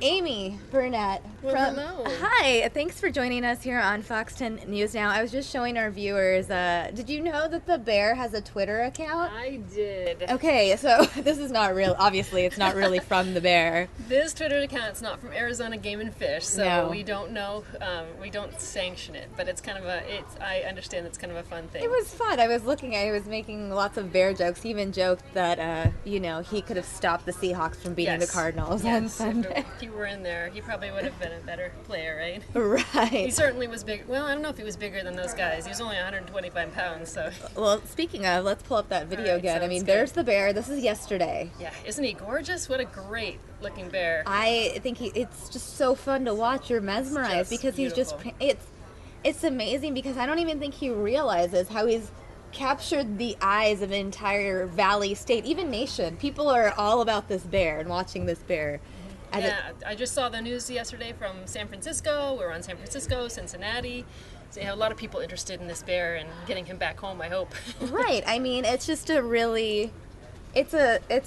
Amy Burnett from. Hello. Hi, thanks for joining us here on Fox 10 News Now. I was just showing our viewers. Did you know that the bear has a Twitter account? I did. Okay, so this is not real. Obviously, it's not really from the bear. This Twitter account's not from Arizona Game and Fish, so No. we don't know. We don't sanction it, but it's kind of a. I understand it's kind of a fun thing. It was fun. I was making lots of bear jokes. He even joked that, he could have stopped the Seahawks from beating the Cardinals on Sunday. If he were in there, he probably would have been a better player, right? Right. He certainly was big. Well, I don't know if he was bigger than those guys. He was only 125 pounds, so. Well, speaking of, let's pull up that video All right, again. sounds good. There's the bear. This is yesterday. Yeah, isn't he gorgeous? What a great looking bear. I think it's just so fun to watch. You're mesmerized Just because beautiful. it's amazing because I don't even think he realizes how he's captured the eyes of an entire valley, state, even nation. People are all about this bear and watching this bear. And Yeah, I just saw the news yesterday from San Francisco. We're on San Francisco, Cincinnati. So you have a lot of people interested in this bear and getting him back home, I hope. right. I mean, it's just it's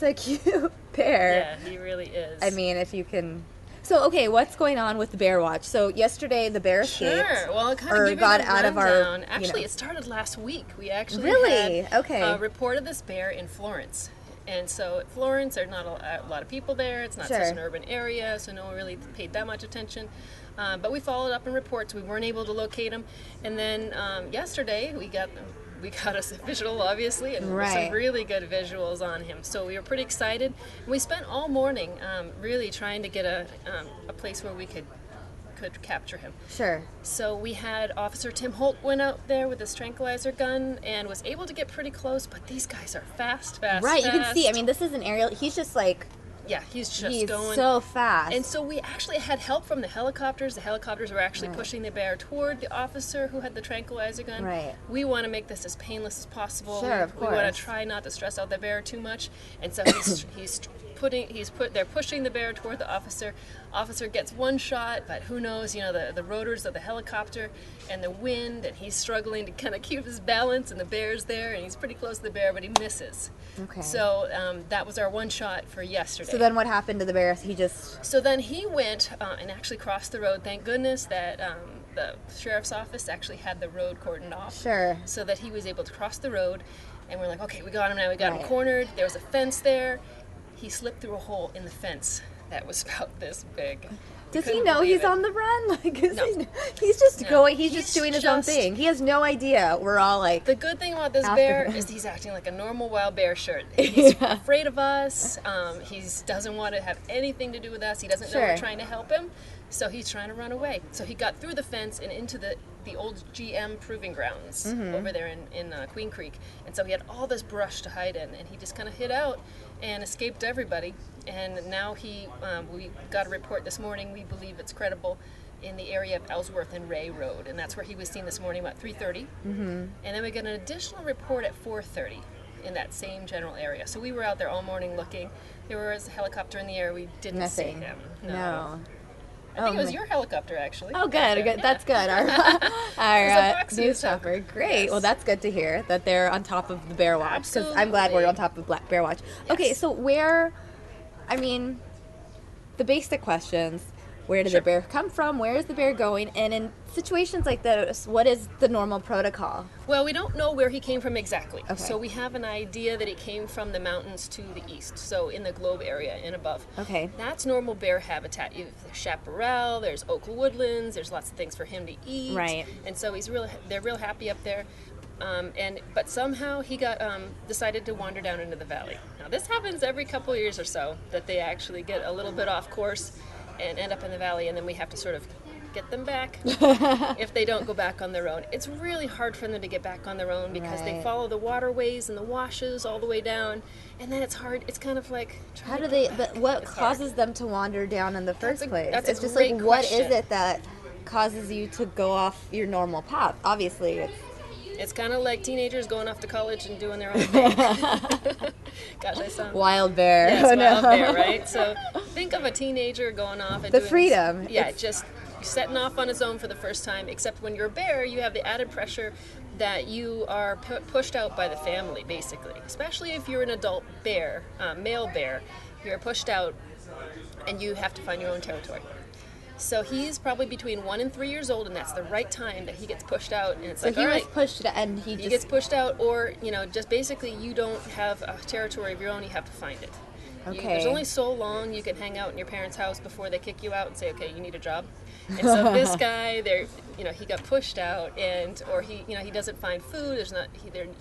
a cute bear. Yeah, he really is. I mean, if you can. So, okay, what's going on with the Bear Watch? So, yesterday the bear escaped. Sure. Well, kind or of give got you the out of our. rundown. Actually, it started last week. We actually Really? had Okay. reported this bear in Florence. And so at Florence, there's not a lot of people there. It's not Sure. such an urban area, so no one really paid that much attention. But we followed up in reports. We weren't able to locate him. And then yesterday, we got a visual, obviously, and Right. some really good visuals on him. So we were pretty excited. And we spent all morning really trying to get a place where we could capture him. Sure. So we had Officer Tim Holt went out there with his tranquilizer gun and was able to get pretty close, but these guys are fast. Right, you can see. I mean, this is an aerial. He's just like. Yeah, he's just He's going. so fast. And so we actually had help from the helicopters. The helicopters were actually pushing the bear toward the officer who had the tranquilizer gun. Right. We want to make this as painless as possible. Sure, of We want course. to try not to stress out the bear too much. And so they're pushing the bear toward the officer. Officer gets one shot, but who knows, the rotors of the helicopter and the wind, and he's struggling to kind of keep his balance, and the bear's there, and he's pretty close to the bear, but he misses. Okay. So that was our one shot for yesterday. So then what happened to the bear? He just. So then he went and actually crossed the road. Thank goodness that the sheriff's office actually had the road cordoned off. Sure. So that he was able to cross the road. And we're like, okay, we got him now. We got him Right. cornered. There was a fence there. He slipped through a hole in the fence that was about this big. Does he know he's on the run? Like, No. he's just No. going. He's He's just doing his own just- thing. He has no idea. We're all like. The good thing about this After bear him. is he's acting like a normal wild bear should. He's Yeah. afraid of us. He doesn't want to have anything to do with us. He doesn't know Sure. we're trying to help him. So he's trying to run away. So he got through the fence and into the old GM proving grounds Mm-hmm. over there in Queen Creek. And so he had all this brush to hide in. And he just kind of hid out and escaped everybody. And now we got a report this morning, we believe it's credible, in the area of Ellsworth and Ray Road. And that's where he was seen this morning about 3:30. Mm-hmm. And then we got an additional report at 4:30 in that same general area. So we were out there all morning looking. There was a helicopter in the air. We didn't see Nothing. him. No. I think it was my- your helicopter, actually. Oh, Back good. there. Good. That's good. Our, It our was a Fox news News stopper. stopper. Great. Yes. Well, that's good to hear that they're on top of the Bear Watch. Because I'm glad we're Absolutely. on top of Bear Watch. Okay, Yes. so the basic questions. Where did Sure. the bear come from? Where is the bear going? And in situations like this, what is the normal protocol? Well, we don't know where he came from exactly. Okay. So we have an idea that he came from the mountains to the east, so in the Globe area and above. Okay. That's normal bear habitat. There's chaparral, there's oak woodlands, there's lots of things for him to eat. Right. And so they're real happy up there. But somehow he got decided to wander down into the valley. Now this happens every couple of years or so, that they actually get a little bit off course and end up in the valley, and then we have to sort of get them back if they don't go back on their own. It's really hard for them to get back on their own because they Right. follow the waterways and the washes all the way down, and then it's hard. It's kind of like How trying do to they? go But back. what It's causes hard. them to wander down in the first place? that's a It's just great like, what is question. it that causes you to go off your normal path? Obviously, it's It's kind of like teenagers going off to college and doing their own thing. Gosh, I sound wild bear. Yes, Oh, no. wild bear, right? So think of a teenager going off and The doing freedom. Yeah, It's- just setting off on his own for the first time. Except when you're a bear, you have the added pressure that you are pushed out by the family, basically. Especially if you're an adult bear, male bear, you're pushed out and you have to find your own territory. So he's probably between 1 and 3 years old, and that's the right time that he gets pushed out. And it's So like, he all was right, pushed and he just gets pushed out, or just basically you don't have a territory of your own. You have to find it. Okay. There's only so long you can hang out in your parents' house before they kick you out and say, okay, you need a job. And so this guy, he got pushed out, or he doesn't find food.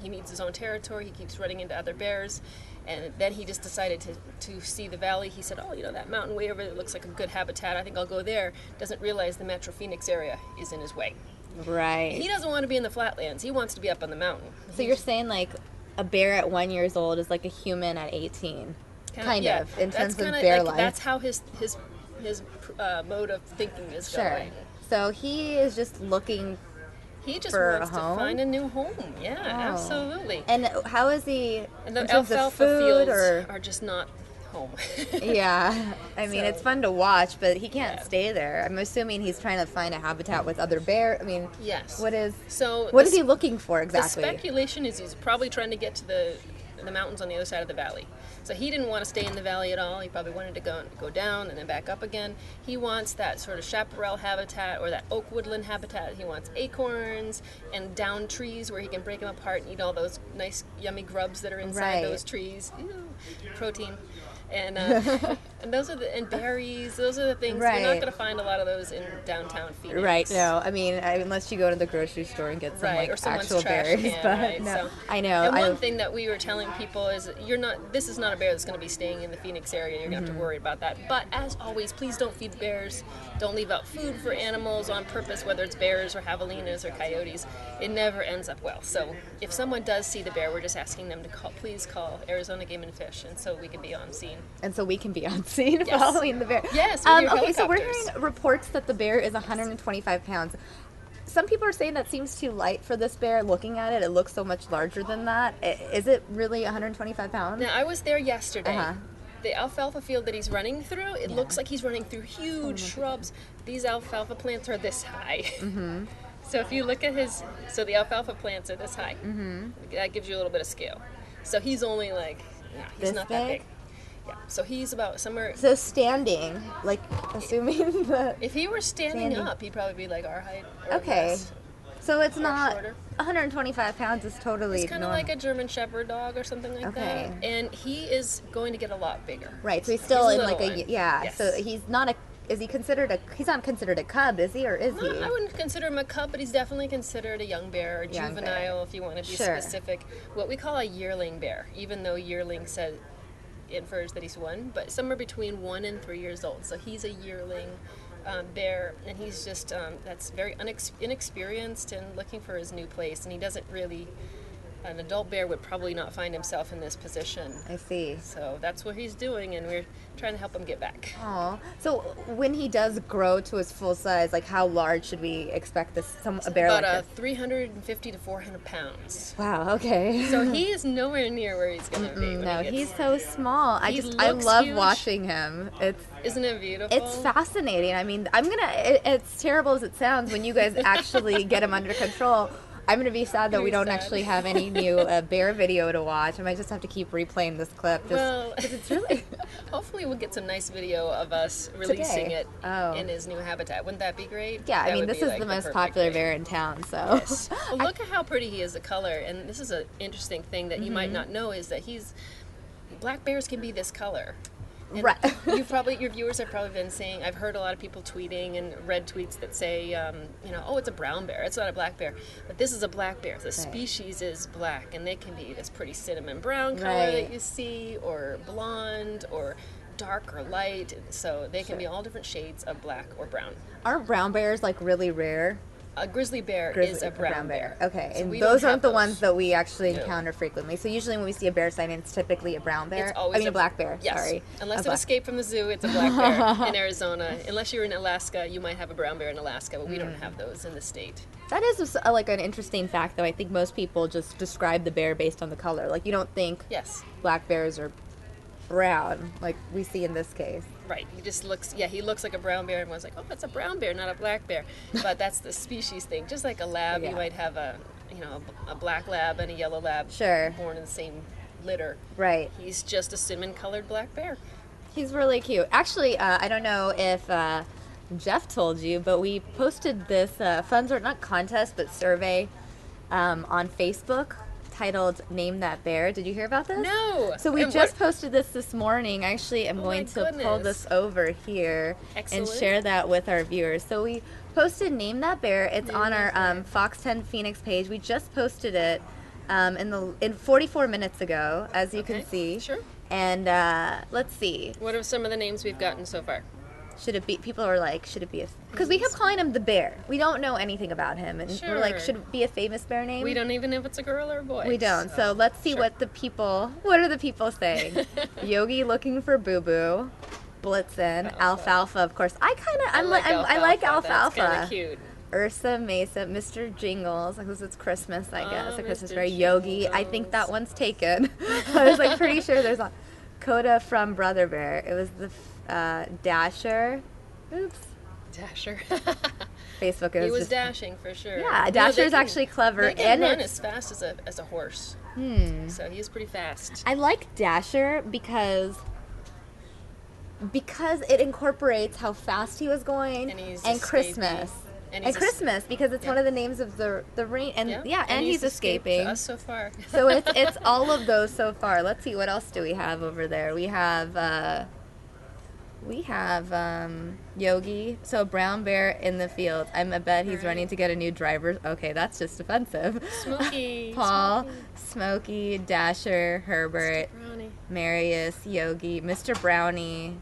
He needs his own territory. He keeps running into other bears. And then he just decided to see the valley. He said, oh, that mountain way over there looks like a good habitat. I think I'll go there. Doesn't realize the Metro Phoenix area is in his way. Right. He doesn't want to be in the flatlands. He wants to be up on the mountain. So you're saying like a bear at 1 year old is like a human at 18, kind of, in terms of bear life. That's how his mode of thinking is going. So he is just looking. He just for wants a to home? find a new home. Yeah, absolutely. And how is he? And the in terms of alfalfa food fields or? are just not home. Yeah, I mean it's So- fun to watch, but he can't Yeah. stay there. I'm assuming he's trying to find a habitat with other bear. I mean, Yes. What is So he looking for exactly? The speculation is he's probably trying to get to the mountains on the other side of the valley. So he didn't want to stay in the valley at all. He probably wanted to go down and then back up again. He wants that sort of chaparral habitat or that oak woodland habitat. He wants acorns and down trees where he can break them apart and eat all those nice yummy grubs that are inside those trees. Ew, protein. And and those are and berries. Those are the things you're not going to find a lot of those in downtown Phoenix. Right. No, I mean unless you go to the grocery store and get some Right, or like someone's actual trash berries. can, But right? no, So- I know. And one thing that we were telling people is this is not a bear that's going to be staying in the Phoenix area. You're going to have to worry about that. But as always, please don't feed the bears. Don't leave out food for animals on purpose, whether it's bears or javelinas or coyotes. It never ends up well. So if someone does see the bear, we're just asking them to please call Arizona Game and Fish, and so we can be on scene. And so we can be on scene Yes. following the bear. Yes, with your okay, so we're helicopters. hearing reports that the bear is 125 pounds. Some people are saying that seems too light for this bear. Looking at it, it looks so much larger than that. Is it really 125 pounds? Now, I was there yesterday. Uh-huh. The alfalfa field that he's running through, it looks like he's running through huge shrubs. These alfalfa plants are this high. Mm-hmm. So if you look at the alfalfa plants are this high. Mm-hmm. That gives you a little bit of scale. So he's only he's This not that big? big. Yeah. So he's about somewhere. So standing, like assuming that. If he were standing Standing. up, he'd probably be like our height. Or Okay. less. So it's Or not shorter. 125 pounds is totally It's kind of normal. like a German Shepherd dog or something like Okay. that. And he is going to get a lot bigger. Right. So he's still He's a in like little a one. yeah. Yes. So he's not a. Is he considered a? He's not considered a cub, is he, or is he? I wouldn't consider him a cub, but he's definitely considered a young bear or Young bear. juvenile, if you want to be Sure. specific. What we call a yearling bear, even though yearling infers that he's one, but somewhere between 1 and 3 years old. So he's a yearling bear, and he's just that's very inexperienced and looking for his new place, and he doesn't really. An adult bear would probably not find himself in this position. I see. So that's what he's doing, and we're trying to help him get back. Oh, so when he does grow to his full size, like how large should we expect a bear About like this? 350 to 400 pounds. Wow. Okay. So he is nowhere near where he's going to be. when no, he gets- he's so small. I He love looks huge. watching him. Isn't it beautiful? It's fascinating. I mean, it's terrible as it sounds when you guys actually get him under control. I'm going to be sad that Gonna we be don't sad. actually have any new bear video to watch. I might just have to keep replaying this clip. Well, it's really... hopefully we'll get some nice video of us releasing Today. it Oh. in his new habitat. Wouldn't that be great? Yeah, I That mean, would this be, is like, the most perfect popular thing. bear in town, so... Yes. Well, look at how pretty he is, the color. And this is an interesting thing that you might not know is that black bears can be this color. And Right. your viewers have probably been saying, I've heard a lot of people tweeting and read tweets that say, oh, it's a brown bear. It's not a black bear. But this is a black bear. The species is black, and they can be this pretty cinnamon brown color Right. that you see, or blonde, or dark or light. So they can be all different shades of black or brown. Are brown bears, like, really rare? A grizzly bear is a brown bear. Okay, So and we those don't aren't have the ones that we actually No. encounter frequently. So usually when we see a bear sighting, it's typically a brown bear. It's always a black bear. Yes. Sorry, Unless A it black- escaped from the zoo, it's a black bear in Arizona. Unless you're in Alaska, you might have a brown bear in Alaska, but we don't have those in the state. That is just, like an interesting fact, though. I think most people just describe the bear based on the color. Like you don't think Yes. black bears are brown, like we see in this case. Right. He looks like a brown bear. Everyone's like, oh, it's a brown bear, not a black bear. But that's the species thing. Just like a lab, Yeah. you might have a black lab and a yellow lab Sure. born in the same litter. Right. He's just a cinnamon-colored black bear. He's really cute. Actually, I don't know if Jeff told you, but we posted this funds or not contest, but survey on Facebook titled "Name That Bear." Did you hear about this? No. So we And just what- posted this morning. Actually, I'm Oh going my to pull goodness. this over here Excellent. and share that with our viewers. So we posted "Name That Bear." It's Name on That our Bear. Fox 10 Phoenix page. We just posted it in 44 minutes ago, as you can Okay, see. sure. And let's see. What are some of the names we've gotten so far? Should it be? People are like, should it be? Because we kept calling him the bear. We don't know anything about him, and we're like, Sure. should it be a famous bear name? We don't even know if it's a girl or a boy. We don't. So let's see sure. what are the people saying? Yogi looking for Boo Boo, Blitzen, Alfalfa. Of course, I like That's kind Alfalfa. of cute. Ursa Mesa, Mr. Jingles, because it's Christmas, I guess. Oh, A Christmas Mr. bear. Yogi, I think Jingles. that one's taken. I was like pretty sure there's a Coda from Brother Bear. It was the Dasher. Oops. Dasher. Facebook He is was just dashing for sure. Yeah, No, Dasher they is can- actually clever, They can and run it's- as fast as a horse. So he's pretty fast. I like Dasher because it incorporates how fast he was going And he's and escaping. Christmas. And And he's Christmas because it's yeah. one of the names of the rain and and he's escaped escaping. us so far. So it's all of those so far. Let's see, what else do we have over there? We have Yogi. So brown bear in the field. I bet he's Right. running to get a new driver. Okay, that's just offensive. Smokey. Paul, Smokey, Dasher, Herbert, Brownie. Marius, Yogi, Mr. Brownie,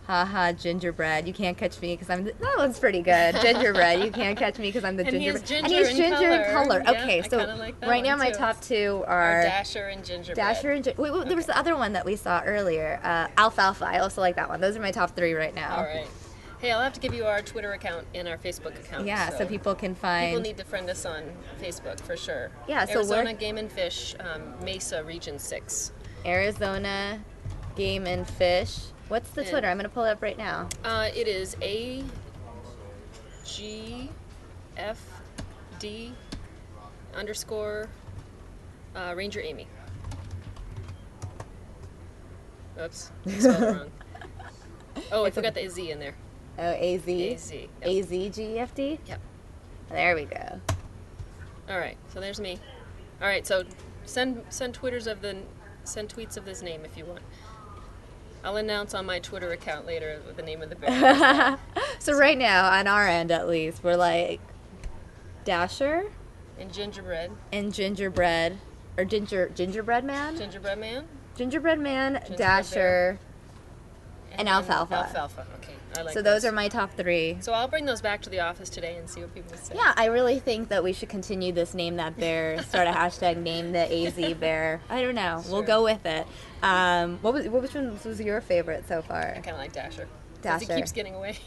haha, Gingerbread. You can't catch me because I'm. That one's pretty good. Gingerbread. You can't catch me because I'm the And he gingerbread. has and he's ginger in ginger in color. color. Yeah, Okay, I so kinda like that right now one, my too. top two Or are Dasher and Gingerbread. Dasher and wait, there was the other one that we saw earlier. Alfalfa. I also like that one. Those are my top three right now. All right. Hey, I'll have to give you our Twitter account and our Facebook account. Yeah, so people can find. People need to friend us on Facebook for sure. Yeah, so Arizona we're- Game and Fish, Mesa Region 6. Arizona Game and Fish. What's the And- Twitter? I'm gonna pull it up right now. It is AGFD_ Ranger Amy. Oops, I spelled it wrong. Oh, I forgot the Z in there. Oh, AZ. AZ. Yep. AZGFD? Yep. There we go. All right, so there's me. All right, so send tweets of this name if you want. I'll announce on my Twitter account later the name of the bear. So right now, on our end at least, we're like Dasher And Gingerbread. and Gingerbread, or Gingerbread Man? Gingerbread Man. Gingerbread Man, Gingerbread Dasher, and Alfalfa. Alfalfa, okay. I like So those are my top three. So I'll bring those back to the office today and see what people say. Yeah, I really think that we should continue this Name That Bear, start a hashtag Name the AZ Bear. I don't know. We'll Sure. go with it. Which one was your favorite so far? I kind of like Dasher. 'Cause Dasher. he keeps getting away.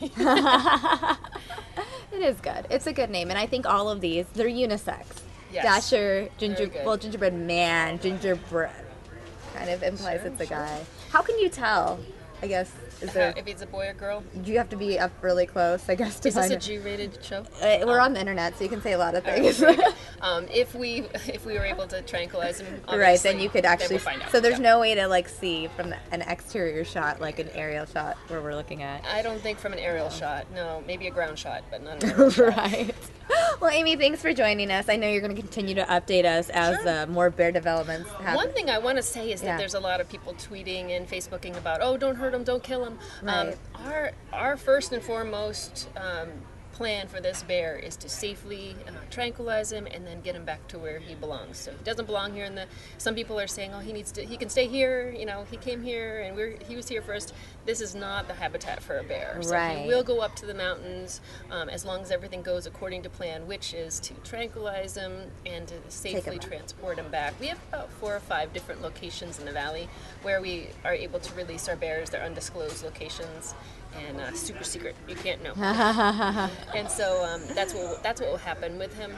It is good. It's a good name, and I think all of these, they're unisex. Yes. Dasher, Very good. Gingerbread Man, Gingerbread, kind of implies Sure, it's a sure. guy. How can you tell? I guess is there? If it's a boy or girl. Do you have to be up really close? I guess to Is this find a it. G-rated show? We're on the internet, so you can say a lot of All right, things. very good. If we were able to tranquilize him, Right, then obviously, you could then actually. we'll find out. So there's Yeah. no way to like see from an exterior shot, like an aerial shot where we're looking at. I don't think from an aerial shot. No, maybe a ground shot, but not an aerial shot. Right. Well, Amy, thanks for joining us. I know you're going to continue to update us as Sure. more bear developments happen. One thing I want to say is that Yeah. there's a lot of people tweeting and Facebooking about, oh, don't hurt him, don't kill him. Right. Our first and foremost plan for this bear is to safely tranquilize him and then get him back to where he belongs. So he doesn't belong here. Some people are saying, oh, he can stay here. You know, he came here and he was here first. This is not the habitat for a bear. So Right. he will go up to the mountains as long as everything goes according to plan, which is to tranquilize him and to safely him. transport him back. We have about 4 or 5 different locations in the valley where we are able to release our bears. They're undisclosed locations and super secret. You can't know. And so that's what will happen with him.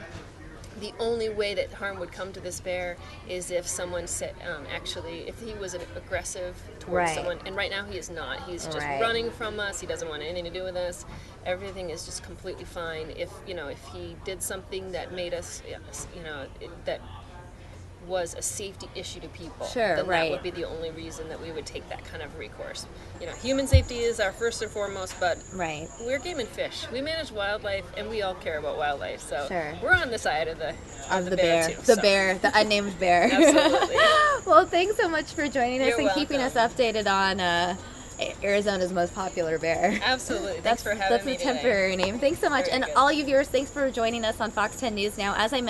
The only way that harm would come to this bear is if someone said, if he was aggressive towards Right. someone. And right now he is not. He's just Right. running from us. He doesn't want anything to do with us. Everything is just completely fine. If he did something that made us, that was a safety issue to people, Sure, then right. that would be the only reason that we would take that kind of recourse. You know, human safety is our first and foremost, but Right. we're game and fish. We manage wildlife, and we all care about wildlife. So Sure. we're on the side of the bear too. The so. bear, the unnamed bear. Absolutely. Well, thanks so much for joining us You're and keeping us welcome. updated on Arizona's most popular bear. Absolutely. Thanks for having me That's a today. temporary name. Thanks so much. Very And good. all you viewers, thanks for joining us on Fox 10 News Now. As I mentioned,